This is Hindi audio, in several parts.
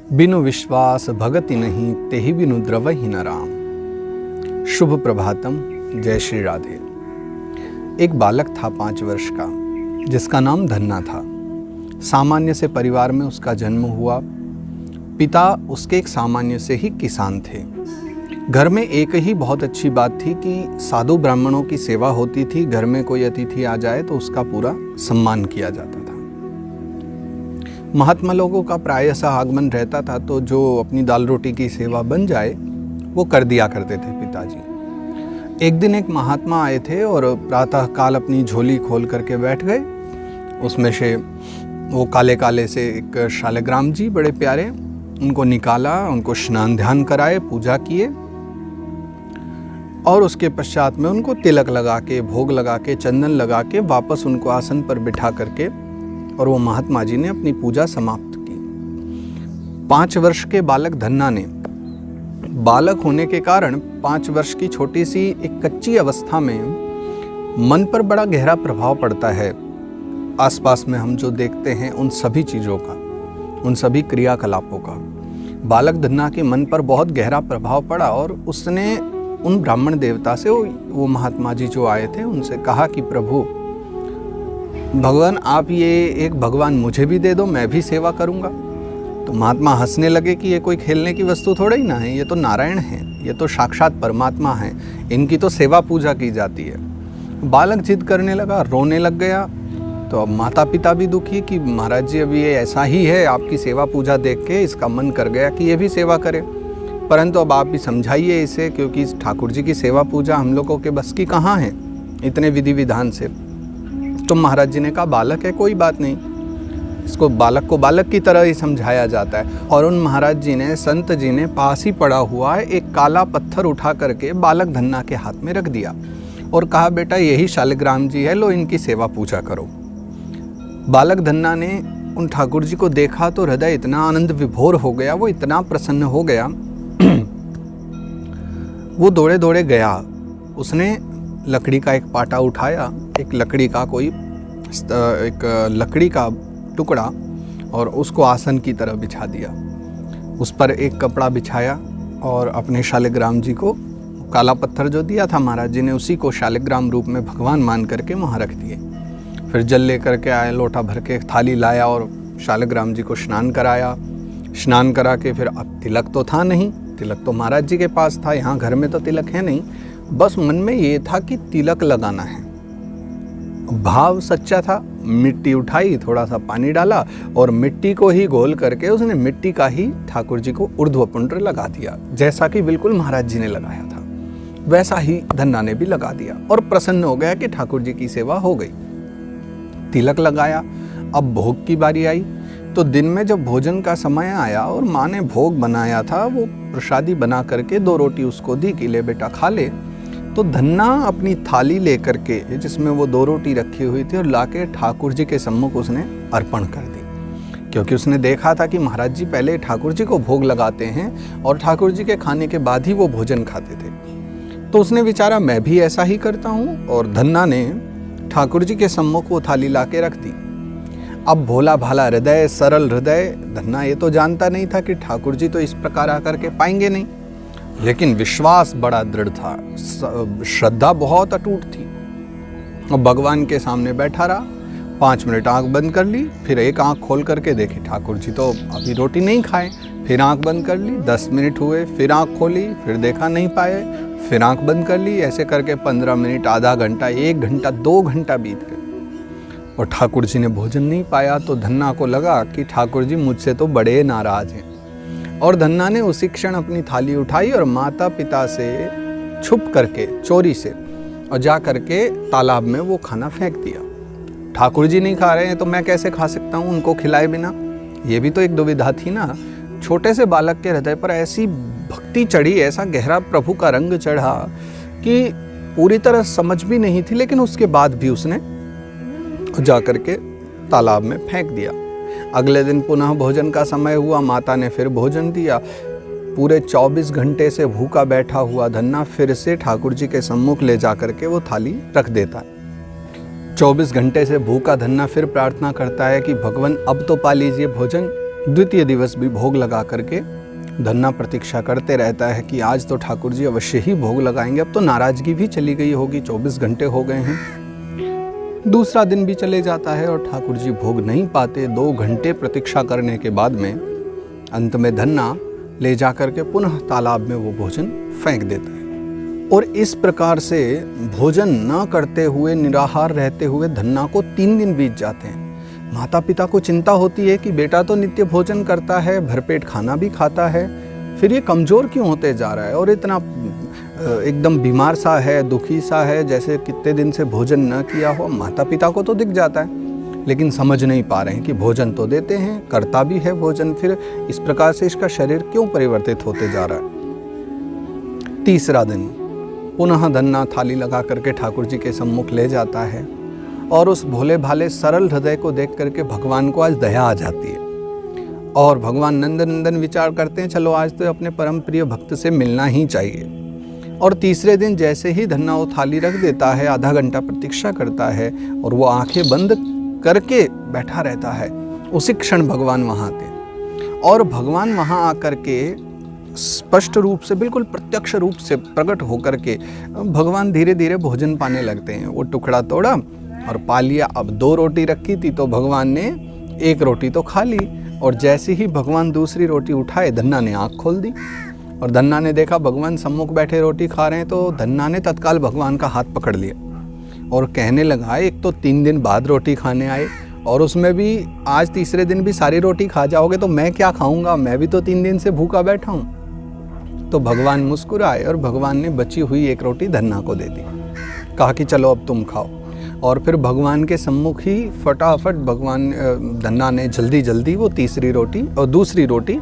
बिनु विश्वास भगति नहीं, तेहि बिनु द्रवहि न राम। शुभ प्रभातम, जय श्री राधे। एक बालक था 5 वर्ष का, जिसका नाम धन्ना था। सामान्य से परिवार में उसका जन्म हुआ। पिता उसके एक सामान्य से ही किसान थे। घर में एक ही बहुत अच्छी बात थी कि साधु ब्राह्मणों की सेवा होती थी। घर में कोई अतिथि आ जाए तो उसका पूरा सम्मान किया जाता था। महात्मा लोगों का प्रायः आगमन रहता था, तो जो अपनी दाल रोटी की सेवा बन जाए वो कर दिया करते थे पिताजी। एक दिन एक महात्मा आए थे और प्रातः काल अपनी झोली खोल करके बैठ गए। उसमें से वो काले काले से एक शालिग्राम जी, बड़े प्यारे, उनको निकाला, उनको स्नान ध्यान कराए, पूजा किए और उसके पश्चात में उनको तिलक लगा के, भोग लगा के, चंदन लगा के वापस उनको आसन पर बिठा करके और वो महात्मा जी ने अपनी पूजा समाप्त की। 5 वर्ष के बालक धन्ना ने, बालक होने के कारण 5 वर्ष की छोटी सी एक कच्ची अवस्था में मन पर बड़ा गहरा प्रभाव पड़ता है। आसपास में हम जो देखते हैं उन सभी चीज़ों का, उन सभी क्रियाकलापों का बालक धन्ना के मन पर बहुत गहरा प्रभाव पड़ा और उसने उन ब्राह्मण देवता से, वो महात्मा जी जो आए थे, उनसे कहा कि प्रभु भगवान, आप ये एक भगवान मुझे भी दे दो, मैं भी सेवा करूंगा। तो महात्मा हंसने लगे कि ये कोई खेलने की वस्तु थोड़ा ही ना है, ये तो नारायण हैं, ये तो साक्षात परमात्मा हैं, इनकी तो सेवा पूजा की जाती है। बालक जिद करने लगा, रोने लग गया। तो अब माता पिता भी दुखी कि महाराज जी, अभी ये ऐसा ही है, आपकी सेवा पूजा देख के इसका मन कर गया कि ये भी सेवा करे, परंतु अब आप भी समझाइए इसे, क्योंकि इस ठाकुर जी की सेवा पूजा हम लोगों के बस की कहाँ है इतने विधि विधान से। तो महाराज जी ने कहा, बालक है, कोई बात नहीं, इसको बालक को बालक की तरह ही समझाया जाता है। और उन महाराज जी ने, संत जी ने पास ही पड़ा हुआ एक काला पत्थर उठा करके बालक धन्ना के हाथ में रख दिया और कहा, बेटा यही शालिग्राम जी है, लो इनकी सेवा पूजा करो। बालक धन्ना ने उन ठाकुर जी को देखा तो हृदय इतना आनंद विभोर हो गया, वो इतना प्रसन्न हो गया, वो दौड़े दौड़े गया। उसने लकड़ी का एक पाटा उठाया, एक लकड़ी का टुकड़ा, और उसको आसन की तरह बिछा दिया। उस पर एक कपड़ा बिछाया और अपने शालिग्राम जी को, काला पत्थर जो दिया था महाराज जी ने, उसी को शालिग्राम रूप में भगवान मान करके वहाँ रख दिए। फिर जल लेकर के आए, लोटा भर के थाली लाया और शालिग्राम जी को स्नान कराया। स्नान करा के फिर, अब तिलक तो था नहीं, तिलक तो महाराज जी के पास था, यहाँ घर में तो तिलक है नहीं, बस मन में ये था कि तिलक लगाना है। भाव सच्चा था। मिट्टी उठाई, थोड़ा सा पानी डाला और मिट्टी को ही घोल करके उसने मिट्टी का ही ठाकुर जी को ऊर्ध्वपुंड्र लगा दिया, जैसा कि बिल्कुल महाराज जी ने लगाया था वैसा ही धन्ना ने भी लगा दिया और प्रसन्न हो गया कि ठाकुर जी की सेवा हो गई। तिलक लगाया। अब भोग की बारी आई, तो दिन में जब भोजन का समय आया और माँ ने भोग बनाया था, वो प्रसादी बना करके 2 रोटी उसको दी कि ले बेटा खा ले। तो धन्ना अपनी थाली लेकर के, जिसमें वो 2 रोटी रखी हुई थी, और लाके ठाकुर जी के सम्मुख उसने अर्पण कर दी, क्योंकि उसने देखा था कि महाराज जी पहले ठाकुर जी को भोग लगाते हैं और ठाकुर जी के खाने के बाद ही वो भोजन खाते थे। तो उसने विचारा, मैं भी ऐसा ही करता हूँ, और धन्ना ने ठाकुर जी के सम्मुख वो थाली लाके रख दी। अब भोला भाला हृदय, सरल हृदय धन्ना ये तो जानता नहीं था कि ठाकुर जी तो इस प्रकार आकर के पाएंगे नहीं, लेकिन विश्वास बड़ा दृढ़ था, श्रद्धा बहुत अटूट थी। अब भगवान के सामने बैठा रहा, 5 मिनट आंख बंद कर ली, फिर एक आंख खोल करके देखी ठाकुर जी तो अभी रोटी नहीं खाए, फिर आंख बंद कर ली, 10 मिनट हुए, फिर आंख खोली, फिर देखा नहीं पाए, फिर आंख बंद कर ली। ऐसे करके 15 मिनट, आधा घंटा, 1 घंटा, 2 घंटा बीत गए और ठाकुर जी ने भोजन नहीं पाया। तो धन्ना को लगा कि ठाकुर जी मुझसे तो बड़े नाराज हैं, और धन्ना ने उसी क्षण अपनी थाली उठाई और माता पिता से छुप करके, चोरी से, और जा करके तालाब में वो खाना फेंक दिया। ठाकुर जी नहीं खा रहे हैं तो मैं कैसे खा सकता हूँ उनको खिलाए बिना? ये भी तो एक दुविधा थी ना। छोटे से बालक के हृदय पर ऐसी भक्ति चढ़ी, ऐसा गहरा प्रभु का रंग चढ़ा कि पूरी तरह समझ भी नहीं थी, लेकिन उसके बाद भी उसने जा करके तालाब में फेंक दिया। अगले दिन पुनः भोजन का समय हुआ, माता ने फिर भोजन दिया। पूरे 24 घंटे से भूखा बैठा हुआ धन्ना फिर से ठाकुर जी के सम्मुख ले जा करके वो थाली रख देता है। 24 घंटे से भूखा धन्ना फिर प्रार्थना करता है कि भगवान अब तो पा लीजिए भोजन, द्वितीय दिवस भी भोग लगा करके धन्ना प्रतीक्षा करते रहता है कि आज तो ठाकुर जी अवश्य ही भोग लगाएंगे। अब तो नाराजगी भी चली गई होगी, 24 घंटे हो गए हैं। दूसरा दिन भी चले जाता है और ठाकुर जी भोग नहीं पाते। 2 घंटे प्रतीक्षा करने के बाद में अंत में धन्ना ले जा करके पुनः तालाब में वो भोजन फेंक देता है। और इस प्रकार से भोजन न करते हुए, निराहार रहते हुए धन्ना को 3 दिन बीत जाते हैं। माता पिता को चिंता होती है कि बेटा तो नित्य भोजन करता है, भरपेट खाना भी खाता है, फिर ये कमज़ोर क्यों होते जा रहा है और इतना एकदम बीमार सा है, दुखी सा है, जैसे कितने दिन से भोजन न किया हो। माता पिता को तो दिख जाता है, लेकिन समझ नहीं पा रहे हैं कि भोजन तो देते हैं, करता भी है भोजन, फिर इस प्रकार से इसका शरीर क्यों परिवर्तित होते जा रहा है। तीसरा दिन पुनः धन्ना थाली लगा करके ठाकुर जी के सम्मुख ले जाता है और उस भोले भाले सरल हृदय को देख करके भगवान को आज दया आ जाती है और भगवान नंदन नंदन विचार करते हैं, चलो आज तो अपने परम प्रिय भक्त से मिलना ही चाहिए। और तीसरे दिन जैसे ही धन्ना वो थाली रख देता है, आधा घंटा प्रतीक्षा करता है और वो आंखें बंद करके बैठा रहता है। उसी क्षण भगवान वहाँ आते और भगवान वहाँ आकर के स्पष्ट रूप से, बिल्कुल प्रत्यक्ष रूप से प्रकट होकर के भगवान धीरे धीरे भोजन पाने लगते हैं। वो टुकड़ा तोड़ा और पा लिया। अब 2 रोटी रखी थी तो भगवान ने 1 रोटी तो खा ली और जैसे ही भगवान दूसरी रोटी उठाए, धन्ना ने आँख खोल दी और धन्ना ने देखा भगवान सम्मुख बैठे रोटी खा रहे हैं, तो धन्ना ने तत्काल भगवान का हाथ पकड़ लिया और कहने लगा, एक तो 3 दिन बाद रोटी खाने आए और उसमें भी आज तीसरे दिन भी सारी रोटी खा जाओगे तो मैं क्या खाऊंगा, मैं भी तो 3 दिन से भूखा बैठा हूँ। तो भगवान मुस्कुराए और भगवान ने बची हुई 1 रोटी धन्ना को दे दी, कहा कि चलो अब तुम खाओ। और फिर भगवान के सम्मुख ही फटाफट भगवान धन्ना ने जल्दी जल्दी वो तीसरी रोटी और दूसरी रोटी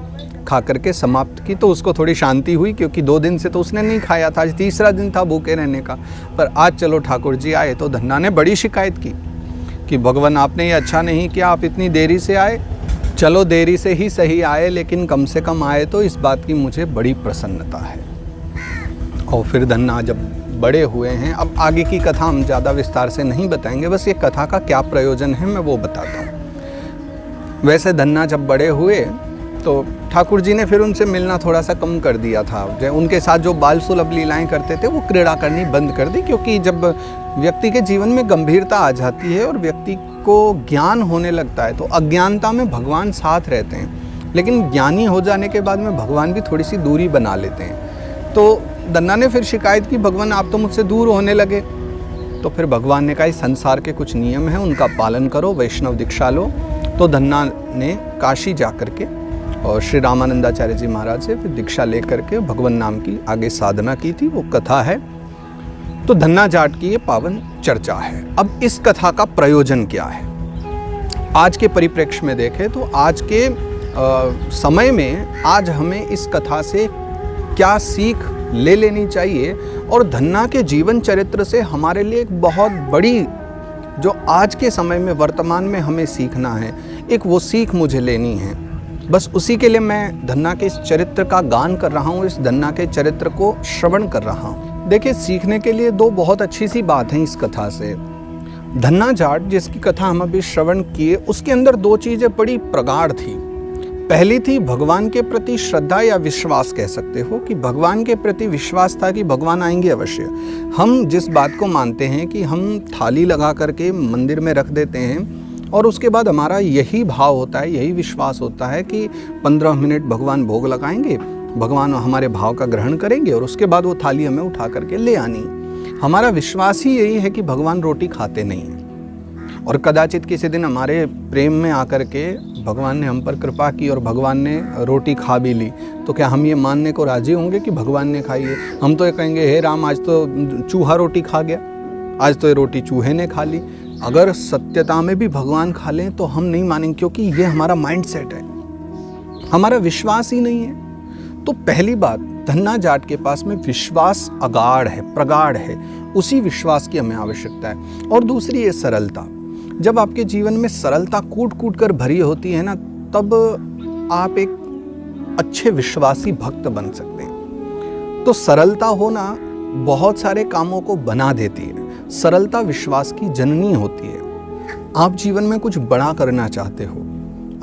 खा करके समाप्त की। तो उसको थोड़ी शांति हुई, क्योंकि 2 दिन से तो उसने नहीं खाया था, आज तीसरा दिन था भूखे रहने का। पर आज चलो ठाकुर जी आए तो धन्ना ने बड़ी शिकायत की कि भगवान आपने ये अच्छा नहीं किया, आप इतनी देरी से आए। चलो देरी से ही सही आए, लेकिन कम से कम आए तो इस बात की मुझे बड़ी प्रसन्नता है। और फिर धन्ना जब बड़े हुए हैं, अब आगे की कथा हम ज़्यादा विस्तार से नहीं बताएंगे, बस ये कथा का क्या प्रयोजन है मैं वो बताता हूँ। वैसे धन्ना जब बड़े हुए तो ठाकुर जी ने फिर उनसे मिलना थोड़ा सा कम कर दिया था। उनके साथ जो बाल सुलभ लीलाएं करते थे वो क्रीड़ा करनी बंद कर दी, क्योंकि जब व्यक्ति के जीवन में गंभीरता आ जाती है और व्यक्ति को ज्ञान होने लगता है तो अज्ञानता में भगवान साथ रहते हैं, लेकिन ज्ञानी हो जाने के बाद में भगवान भी थोड़ी सी दूरी बना लेते हैं। तो धन्ना ने फिर शिकायत की, भगवान आप तो मुझसे दूर होने लगे। तो फिर भगवान ने कहा इस संसार के कुछ नियम हैं, उनका पालन करो, वैष्णव दीक्षा लो। तो धन्ना ने काशी जा करके और श्री रामानंदाचार्य जी महाराज से फिर दीक्षा ले करके भगवान नाम की आगे साधना की थी, वो कथा है। तो धन्ना जाट की ये पावन चर्चा है। अब इस कथा का प्रयोजन क्या है? आज के परिप्रेक्ष्य में देखें तो आज के समय में आज हमें इस कथा से क्या सीख ले लेनी चाहिए, और धन्ना के जीवन चरित्र से हमारे लिए एक बहुत बड़ी, जो आज के समय में वर्तमान में हमें सीखना है, एक वो सीख मुझे लेनी है। बस उसी के लिए मैं धन्ना के इस चरित्र का गान कर रहा हूँ, इस धन्ना के चरित्र को श्रवण कर रहा हूँ। देखिए, सीखने के लिए 2 बहुत अच्छी सी बात हैं इस कथा से। धन्ना जाट जिसकी कथा हम अभी श्रवण किए, उसके अंदर 2 चीज़ें बड़ी प्रगाढ़ थी। पहली थी भगवान के प्रति श्रद्धा या विश्वास, कह सकते हो कि भगवान के प्रति विश्वास था कि भगवान आएंगे अवश्य। हम जिस बात को मानते हैं कि हम थाली लगा करके मंदिर में रख देते हैं और उसके बाद हमारा यही भाव होता है, यही विश्वास होता है कि 15 मिनट भगवान भोग लगाएंगे, भगवान हमारे भाव का ग्रहण करेंगे और उसके बाद वो थाली हमें उठा करके ले आनी। हमारा विश्वास ही यही है कि भगवान रोटी खाते नहीं हैं। और कदाचित किसी दिन हमारे प्रेम में आकर के भगवान ने हम पर कृपा की और भगवान ने रोटी खा भी ली, तो क्या हम ये मानने को राजी होंगे कि भगवान ने खाई है? हम तो ये कहेंगे, हे राम, आज तो चूहा रोटी खा गया, आज तो ये रोटी चूहे ने खा ली। अगर सत्यता में भी भगवान खा लें तो हम नहीं मानेंगे, क्योंकि ये हमारा माइंड सेट है, हमारा विश्वास ही नहीं है। तो पहली बात, धन्ना जाट के पास में विश्वास अगाढ़ है, प्रगाढ़ है, उसी विश्वास की हमें आवश्यकता है। और दूसरी है सरलता। जब आपके जीवन में सरलता कूट कूट कर भरी होती है ना, तब आप एक अच्छे विश्वासी भक्त बन सकते हैं। तो सरलता होना बहुत सारे कामों को बना देती है। सरलता विश्वास की जननी होती है। आप जीवन में कुछ बड़ा करना चाहते हो,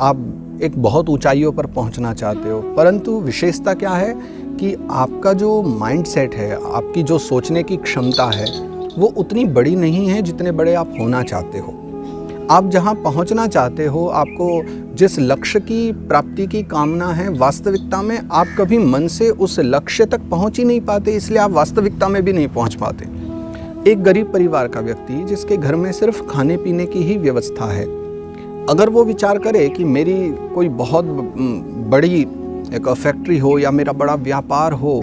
आप एक बहुत ऊंचाइयों पर पहुंचना चाहते हो, परंतु विशेषता क्या है कि आपका जो माइंड सेट है, आपकी जो सोचने की क्षमता है, वो उतनी बड़ी नहीं है जितने बड़े आप होना चाहते हो। आप जहां पहुंचना चाहते हो, आपको जिस लक्ष्य की प्राप्ति की कामना है, वास्तविकता में आप कभी मन से उस लक्ष्य तक पहुंच ही नहीं पाते, इसलिए आप वास्तविकता में भी नहीं पहुंच पाते। एक गरीब परिवार का व्यक्ति जिसके घर में सिर्फ खाने पीने की ही व्यवस्था है, अगर वो विचार करे कि मेरी कोई बहुत बड़ी एक फैक्ट्री हो या मेरा बड़ा व्यापार हो,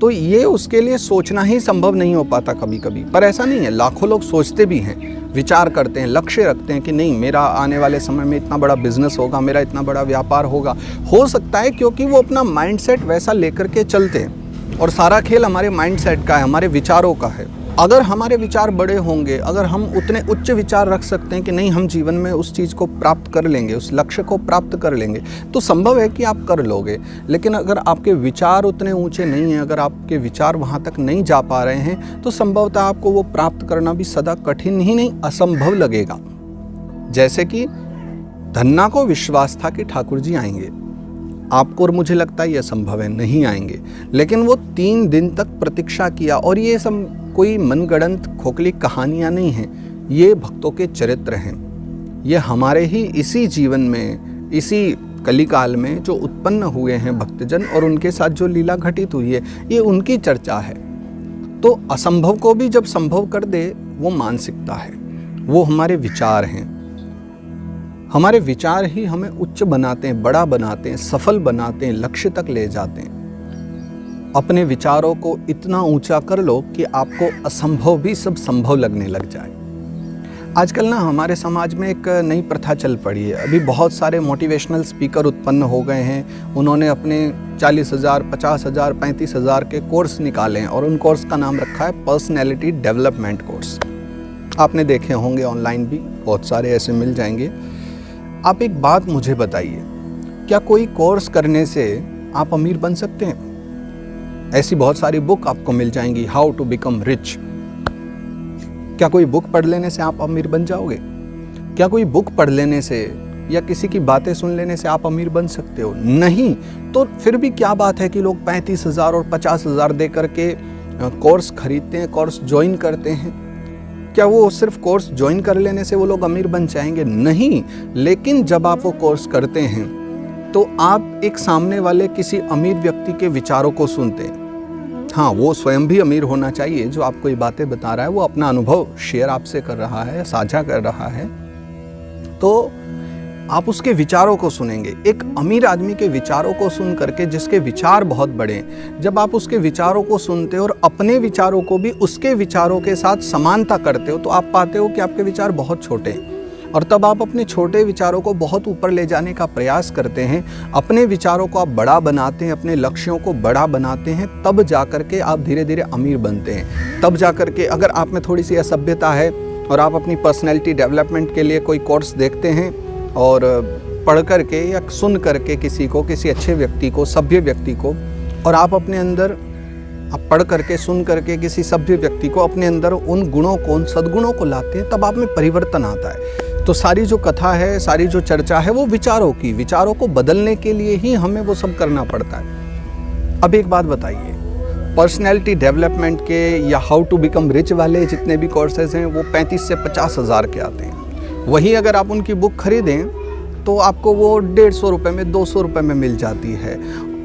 तो ये उसके लिए सोचना ही संभव नहीं हो पाता कभी कभी। पर ऐसा नहीं है, लाखों लोग सोचते भी हैं, विचार करते हैं, लक्ष्य रखते हैं कि नहीं, मेरा आने वाले समय में इतना बड़ा बिजनेस होगा, मेरा इतना बड़ा व्यापार होगा। हो सकता है क्योंकि वो अपना माइंडसेट वैसा लेकर के चलते हैं, और सारा खेल हमारे माइंडसेट का है, हमारे विचारों का है। अगर हमारे विचार बड़े होंगे, अगर हम उतने उच्च विचार रख सकते हैं कि नहीं, हम जीवन में उस चीज़ को प्राप्त कर लेंगे, उस लक्ष्य को प्राप्त कर लेंगे, तो संभव है कि आप कर लोगे। लेकिन अगर आपके विचार उतने ऊंचे नहीं हैं, अगर आपके विचार वहाँ तक नहीं जा पा रहे हैं, तो संभवतः आपको वो प्राप्त करना भी सदा कठिन ही नहीं, असंभव लगेगा। जैसे कि धन्ना को विश्वास था कि ठाकुर जी आएंगे, आपको और मुझे लगता है ये असंभव है, नहीं आएंगे, लेकिन वो 3 दिन तक प्रतीक्षा किया। और ये सब कोई मनगढ़ंत खोखली कहानियाँ नहीं हैं, ये भक्तों के चरित्र हैं। ये हमारे ही इसी जीवन में, इसी कलिकाल में जो उत्पन्न हुए हैं भक्तजन, और उनके साथ जो लीला घटित हुई है, ये उनकी चर्चा है। तो असंभव को भी जब संभव कर दे, वो मानसिकता है, वो हमारे विचार हैं। हमारे विचार ही हमें उच्च बनाते हैं, बड़ा बनाते हैं, सफल बनाते हैं, लक्ष्य तक ले जाते हैं। अपने विचारों को इतना ऊंचा कर लो कि आपको असंभव भी सब संभव लगने लग जाए। आजकल ना हमारे समाज में एक नई प्रथा चल पड़ी है। अभी बहुत सारे मोटिवेशनल स्पीकर उत्पन्न हो गए हैं, उन्होंने अपने 40,000, 50,000, 35,000 के कोर्स निकाले हैं, और उन कोर्स का नाम रखा है पर्सनैलिटी डेवलपमेंट कोर्स। आपने देखे होंगे, ऑनलाइन भी बहुत सारे ऐसे मिल जाएंगे। आप एक बात मुझे बताइए, क्या कोई कोर्स करने से आप अमीर बन सकते हैं? ऐसी बहुत सारी बुक आपको मिल जाएंगी, हाउ टू बिकम रिच। क्या कोई बुक पढ़ लेने से आप अमीर बन जाओगे? क्या कोई बुक पढ़ लेने से या किसी की बातें सुन लेने से आप अमीर बन सकते हो? नहीं। तो फिर भी क्या बात है कि लोग 35,000 और 50,000 दे करके कोर्स खरीदते हैं, कोर्स ज्वाइन करते हैं। क्या वो सिर्फ कोर्स ज्वाइन कर लेने से वो लोग अमीर बन जाएंगे? नहीं। लेकिन जब आप वो कोर्स करते हैं तो आप एक सामने वाले किसी अमीर व्यक्ति के विचारों को सुनते हैं। हाँ, वो स्वयं भी अमीर होना चाहिए, जो आपको ये बातें बता रहा है, वो अपना अनुभव शेयर आपसे कर रहा है, साझा कर रहा है, तो आप उसके विचारों को सुनेंगे। एक अमीर आदमी के विचारों को सुन करके, जिसके विचार बहुत बड़े हैं, जब आप उसके विचारों को सुनते हो और अपने विचारों को भी उसके विचारों के साथ समानता करते हो, तो आप पाते हो कि आपके विचार बहुत छोटे हैं। और तब आप अपने छोटे विचारों को बहुत ऊपर ले जाने का प्रयास करते हैं, अपने विचारों को आप बड़ा बनाते हैं, अपने लक्ष्यों को बड़ा बनाते हैं, तब जाकर के आप धीरे धीरे अमीर बनते हैं। तब जाकर के अगर आप में थोड़ी सी असभ्यता है और आप अपनी पर्सनैलिटी डेवलपमेंट के लिए कोई कोर्स देखते हैं और पढ़ करके या सुन करके किसी को, किसी अच्छे व्यक्ति को, सभ्य व्यक्ति को, और आप अपने अंदर, आप पढ़ करके, सुन करके किसी सभ्य व्यक्ति को अपने अंदर उन गुणों को, उन सद्गुणों को लाते हैं, तब आप में परिवर्तन आता है। तो सारी जो कथा है, सारी जो चर्चा है, वो विचारों की, विचारों को बदलने के लिए ही हमें वो सब करना पड़ता है। अब एक बात बताइए, पर्सनैलिटी डेवलपमेंट के या हाउ टू बिकम रिच वाले जितने भी कोर्सेज हैं, वो 35 से 50,000 के आते हैं। वहीं अगर आप उनकी बुक खरीदें तो आपको वो 150 रुपये में, 200 रुपये में मिल जाती है।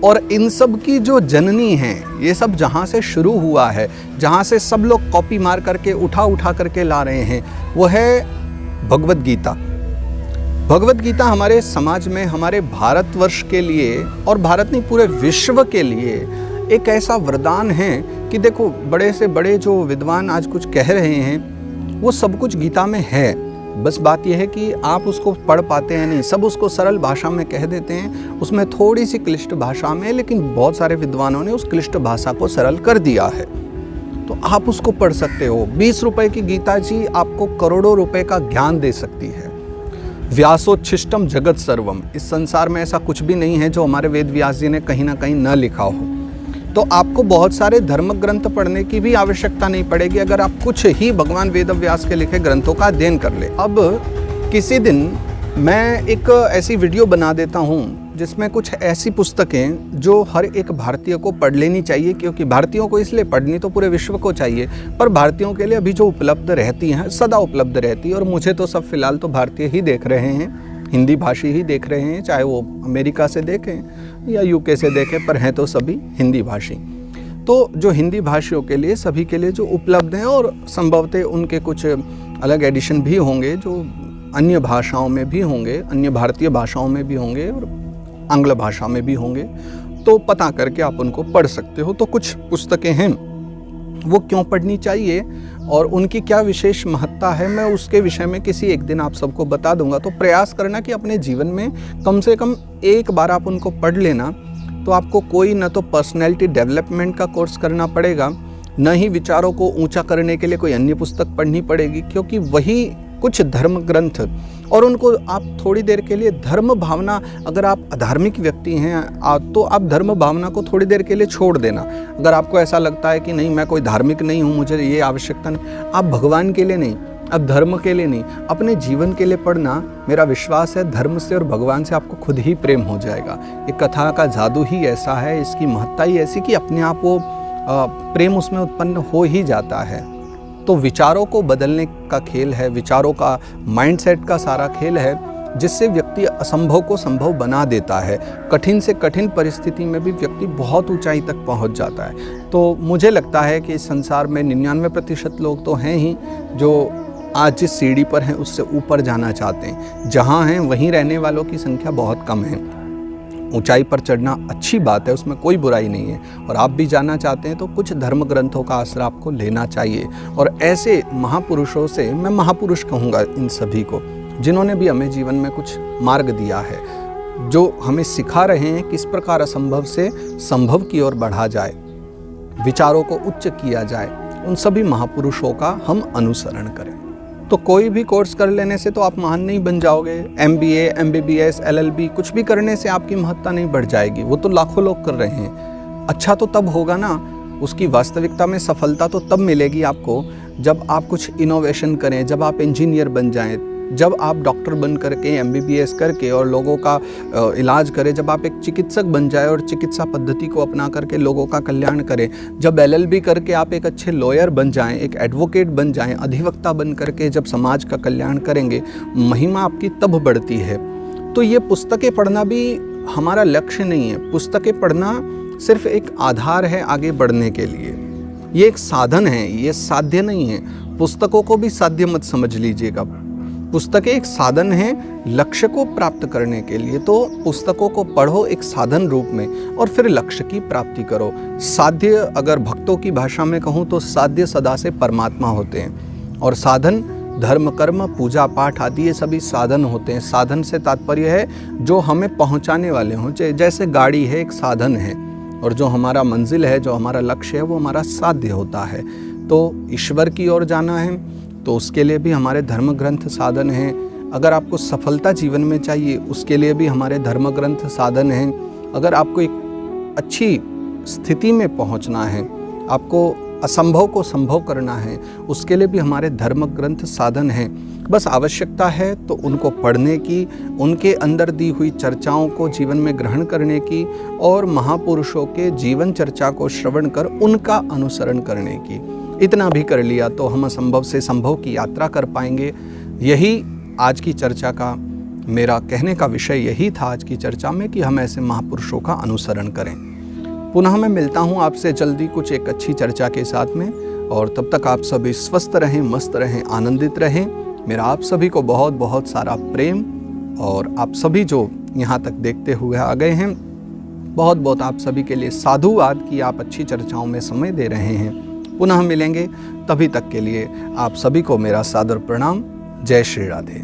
और इन सब की जो जननी है, ये सब जहाँ से शुरू हुआ है, जहाँ से सब लोग कॉपी मार करके उठा करके ला रहे हैं, वो है भगवत गीता। भगवत गीता हमारे समाज में, हमारे भारतवर्ष के लिए, और भारत नहीं पूरे विश्व के लिए एक ऐसा वरदान है कि देखो, बड़े से बड़े जो विद्वान आज कुछ कह रहे हैं, वो सब कुछ गीता में है। बस बात यह है कि आप उसको पढ़ पाते हैं नहीं। सब उसको सरल भाषा में कह देते हैं, उसमें थोड़ी सी क्लिष्ट भाषा में, लेकिन बहुत सारे विद्वानों ने उस क्लिष्ट भाषा को सरल कर दिया है, तो आप उसको पढ़ सकते हो। 20 रुपए की गीता जी आपको करोड़ों रुपए का ज्ञान दे सकती है। व्यासोच्छिष्टम जगत सर्वम, इस संसार में ऐसा कुछ भी नहीं है जो हमारे वेद व्यास जी ने कहीं ना कहीं न लिखा हो। तो आपको बहुत सारे धर्म ग्रंथ पढ़ने की भी आवश्यकता नहीं पड़ेगी, अगर आप कुछ ही भगवान वेद व्यास के लिखे ग्रंथों का अध्ययन कर ले। अब किसी दिन मैं एक ऐसी वीडियो बना देता हूँ जिसमें कुछ ऐसी पुस्तकें जो हर एक भारतीय को पढ़ लेनी चाहिए, क्योंकि भारतीयों को इसलिए पढ़नी तो पूरे विश्व को चाहिए, पर भारतीयों के लिए अभी जो उपलब्ध रहती हैं सदा उपलब्ध रहती है। और मुझे तो सब फिलहाल तो भारतीय ही देख रहे हैं, हिंदी भाषी ही देख रहे हैं, चाहे वो अमेरिका से देखें या यूके से देखें, पर हैं तो सभी हिंदी भाषी। तो जो हिंदी भाषियों के लिए सभी के लिए जो उपलब्ध हैं, और संभवतः उनके कुछ अलग एडिशन भी होंगे जो अन्य भाषाओं में भी होंगे, अन्य भारतीय भाषाओं में भी होंगे और आंग्ल भाषा में भी होंगे, तो पता करके आप उनको पढ़ सकते हो। तो कुछ पुस्तकें हैं वो क्यों पढ़नी चाहिए और उनकी क्या विशेष महत्ता है, मैं उसके विषय में किसी एक दिन आप सबको बता दूंगा। तो प्रयास करना कि अपने जीवन में कम से कम एक बार आप उनको पढ़ लेना, तो आपको कोई न तो पर्सनैलिटी डेवलपमेंट का कोर्स करना पड़ेगा, न ही विचारों को ऊंचा करने के लिए कोई अन्य पुस्तक पढ़नी पड़ेगी, क्योंकि वही कुछ धर्म ग्रंथ, और उनको आप थोड़ी देर के लिए धर्म भावना, अगर आप अधार्मिक व्यक्ति हैं तो आप धर्म भावना को थोड़ी देर के लिए छोड़ देना। अगर आपको ऐसा लगता है कि नहीं मैं कोई धार्मिक नहीं हूँ, मुझे ये आवश्यकता नहीं, आप भगवान के लिए नहीं, अब धर्म के लिए नहीं, अपने जीवन के लिए पढ़ना। मेरा विश्वास है धर्म से और भगवान से आपको खुद ही प्रेम हो जाएगा। ये कथा का जादू ही ऐसा है, इसकी महत्ता ही ऐसी कि अपने आप वो प्रेम उसमें उत्पन्न हो ही जाता है। तो विचारों को बदलने का खेल है, विचारों का माइंडसेट का सारा खेल है, जिससे व्यक्ति असंभव को संभव बना देता है। कठिन से कठिन परिस्थिति में भी व्यक्ति बहुत ऊंचाई तक पहुंच जाता है। तो मुझे लगता है कि इस संसार में 99% लोग तो हैं ही जो आज जिस सीढ़ी पर हैं उससे ऊपर जाना चाहते हैं। जहाँ हैं वहीं रहने वालों की संख्या बहुत कम है। ऊंचाई पर चढ़ना अच्छी बात है, उसमें कोई बुराई नहीं है, और आप भी जाना चाहते हैं तो कुछ धर्म ग्रंथों का आसरा आपको लेना चाहिए। और ऐसे महापुरुषों से, मैं महापुरुष कहूँगा इन सभी को, जिन्होंने भी हमें जीवन में कुछ मार्ग दिया है, जो हमें सिखा रहे हैं किस प्रकार असंभव से संभव की ओर बढ़ा जाए, विचारों को उच्च किया जाए, उन सभी महापुरुषों का हम अनुसरण करें। तो कोई भी कोर्स कर लेने से तो आप महान नहीं बन जाओगे। MBA, MBBS, LLB कुछ भी करने से आपकी महत्ता नहीं बढ़ जाएगी, वो तो लाखों लोग कर रहे हैं। अच्छा तो तब होगा ना, उसकी वास्तविकता में सफलता तो तब मिलेगी आपको जब आप कुछ इनोवेशन करें, जब आप इंजीनियर बन जाएं, जब आप डॉक्टर बन करके MBBS करके और लोगों का इलाज करें, जब आप एक चिकित्सक बन जाए और चिकित्सा पद्धति को अपना करके लोगों का कल्याण करें, जब LLB करके आप एक अच्छे लॉयर बन जाएं, एक एडवोकेट बन जाएं, अधिवक्ता बन करके जब समाज का कल्याण करेंगे, महिमा आपकी तब बढ़ती है। तो ये पुस्तकें पढ़ना भी हमारा लक्ष्य नहीं है। पुस्तकें पढ़ना सिर्फ एक आधार है आगे बढ़ने के लिए, ये एक साधन है, ये साध्य नहीं है। पुस्तकों को भी साध्य मत समझ लीजिएगा। पुस्तकें एक साधन है लक्ष्य को प्राप्त करने के लिए। तो पुस्तकों को पढ़ो एक साधन रूप में और फिर लक्ष्य की प्राप्ति करो। साध्य, अगर भक्तों की भाषा में कहूँ तो साध्य सदा से परमात्मा होते हैं, और साधन धर्म कर्म पूजा पाठ आदि ये सभी साधन होते हैं। साधन से तात्पर्य है जो हमें पहुँचाने वाले हों। जैसे गाड़ी है एक साधन है, और जो हमारा मंजिल है, जो हमारा लक्ष्य है, वो हमारा साध्य होता है। तो ईश्वर की ओर जाना है तो उसके लिए भी हमारे धर्म ग्रंथ साधन हैं। अगर आपको सफलता जीवन में चाहिए उसके लिए भी हमारे धर्म ग्रंथ साधन हैं। अगर आपको एक अच्छी स्थिति में पहुंचना है, आपको असंभव को संभव करना है, उसके लिए भी हमारे धर्म ग्रंथ साधन हैं। बस आवश्यकता है तो उनको पढ़ने की, उनके अंदर दी हुई चर्चाओं को जीवन में ग्रहण करने की, और महापुरुषों के जीवन चर्चा को श्रवण कर उनका अनुसरण करने की। इतना भी कर लिया तो हम असंभव से संभव की यात्रा कर पाएंगे। यही आज की चर्चा का, मेरा कहने का विषय यही था आज की चर्चा में, कि हम ऐसे महापुरुषों का अनुसरण करें। पुनः मैं मिलता हूँ आपसे जल्दी कुछ एक अच्छी चर्चा के साथ में, और तब तक आप सभी स्वस्थ रहें, मस्त रहें, आनंदित रहें। मेरा आप सभी को बहुत बहुत सारा प्रेम, और आप सभी जो यहाँ तक देखते हुए आ गए हैं, बहुत बहुत आप सभी के लिए साधुवाद कि आप अच्छी चर्चाओं में समय दे रहे हैं। पुनः मिलेंगे, तभी तक के लिए आप सभी को मेरा सादर प्रणाम। जय श्री राधे।